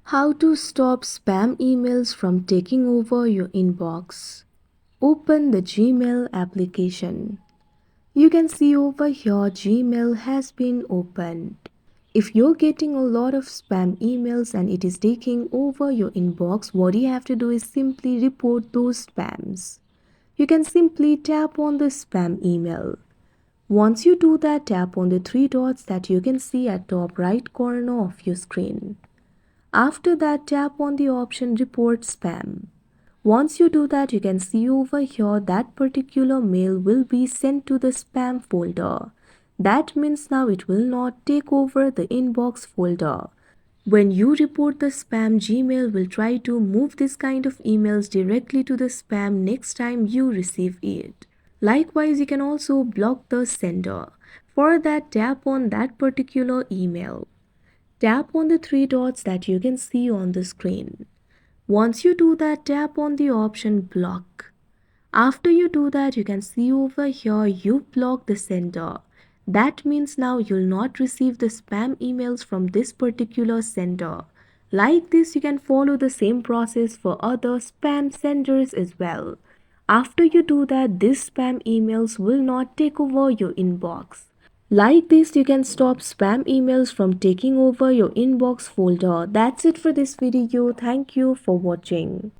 How to stop spam emails from taking over your inbox. Open the Gmail application. You can see over here Gmail has been opened. If you're getting a lot of spam emails and it is taking over your inbox, what you have to do is simply report those spams. You can simply tap on the spam email. Once you do that, tap on the three dots that you can see at top right corner of your screen. After that, tap on the option Report Spam. Once you do that, you can see over here that particular mail will be sent to the spam folder. That means now it will not take over the inbox folder. When you report the spam, Gmail will try to move this kind of emails directly to the spam next time you receive it. Likewise, you can also block the sender. For that, tap on that particular email. Tap on the three dots that you can see on the screen. Once you do that, tap on the option Block. After you do that, you can see over here you block the sender. That means now you'll not receive the spam emails from this particular sender. Like this, you can follow the same process for other spam senders as well. After you do that, these spam emails will not take over your inbox. Like this, you can stop spam emails from taking over your inbox folder. That's it for this video. Thank you for watching.